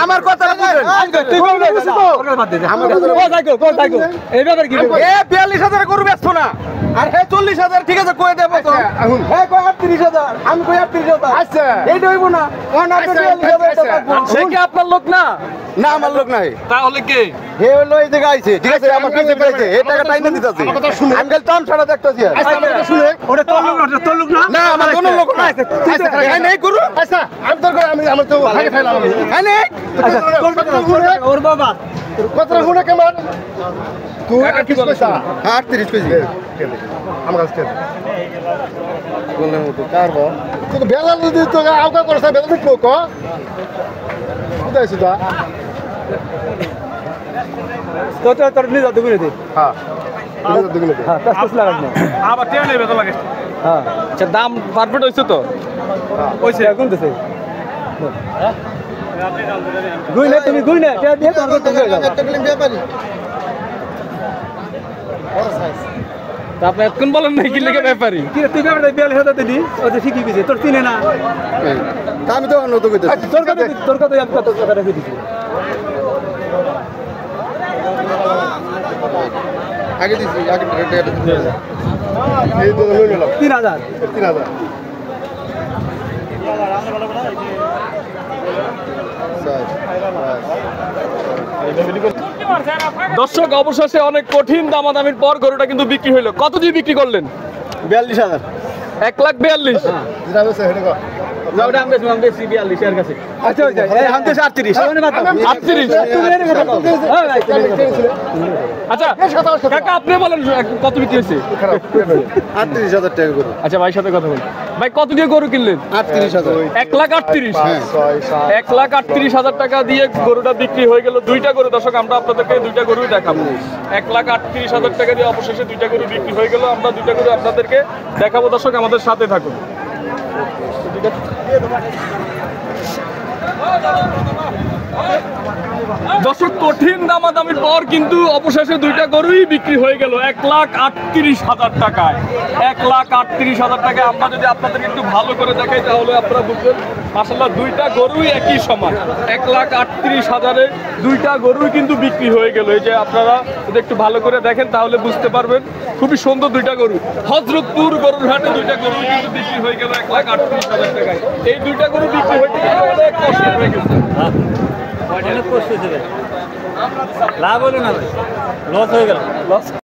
আমার কথা গরু বেচবো না আর 40,000 ঠিক আছে কয়ে দেবো তো 38,000 আমি কই 38,000 আচ্ছা এইটা হইব না সে কি আপনার লোক না না আমার লোক নাই তাহলে কে হে হলো এই জায়গা আইছে ঠিক আছে আমার কাছে পাইছে এই টাকা টাইনা দিতাছি আমি গেল টাম ছাড়া দেখতাছি আচ্ছা আমাকে শুনে ওটা তোর লোক না না আমার কোনো লোক না আচ্ছা এই নেই গুরু আচ্ছা আমি তোর আমি আমার তো ভাগে খাইলাম এই নেই আচ্ছা ওর বাবা কতটা গুণে কেমন তুই 38 পয়সা 38 কেজি আমার কাছে বললেন তো কারবো তুই তো বেলা যদি তো আউকা করছ বেলা দিত কো কোথায় সুদা তো তোর নিজ দুগুনে দে হ্যাঁ নিজ দুগুনে দে হ্যাঁ 10 লাগাস না আবার তেল নেবে তো লাগে হ্যাঁ আচ্ছা দাম পারফেক্ট হইছে তো কইছে কোন দেছে গুইলে তুমি গুইলে তে দিয়ে তোর তো তুমি একটা ফিল্ম ব্যাপারী বড় সাইজ আপনি এখন বলেন নাই কি লেগে ব্যাপারী কি তুই ব্যাপারে বেল হেদা দিদি ও যে ঠিকই কইছে তোর চিনে না আমি তো অন্য তো কইতে তোর কথা আমি কত কথা রেখে দিছি আগে দিছি আগে এই তো লই নিলাম 3000 দর্শক অবশেষে অনেক কঠিন দামাদামির পর গরুটা কিন্তু বিক্রি হইলো। কত দিয়ে বিক্রি করলেন? 42,000 1,42,000 আচ্ছা কাকা আপনি বলেন কত বিক্রি হয়েছে? 38,000 টাকা গরু। আচ্ছা ভাই সাথে কথা বলুন ভাই, কত দিয়ে গরু কিনলেন? 38,000 1,38,000 টাকা দিয়ে গরুটা বিক্রি হয়ে গেল। দুইটা গরু দর্শক আমরা আপনাদেরকে দুইটা গরুই দেখাবো। 1,38,000 টাকা দিয়ে অবশেষে দুইটা গরু বিক্রি হয়ে গেল। আমরা দুইটা গরু আপনাদেরকে দেখাবো দর্শক, আমাদের সাথে থাকুন। দর্শক কঠিন দামাদামির পর কিন্তু অবশেষে দুইটা গরুই বিক্রি হয়ে গেল 1,38,000 টাকায়। 1,38,000 টাকায় আমরা যদি আপনাদেরকে একটু ভালো করে দেখাই তাহলে আপনারা বুঝবেন মাশাআল্লাহ দুইটা গরুই একই সমান। 1,38,000-এ দুইটা গরুই কিন্তু বিক্রি হয়ে গেল। এই যে আপনারা যদি একটু ভালো করে দেখেন তাহলে বুঝতে পারবেন খুবই সুন্দর দুইটা গরু। হযরতপুর গরুর হাটে দুইটা গরু কিন্তু বিক্রি হয়ে গেল 1,38,000 টাকায়। এই দুইটা গরু বিক্রি হয়ে গেলে অনেক কষ্ট হয়ে গেছে। অনেক কষ্ট হয়েছে, লাভ হলো না, লস হয়ে গেল।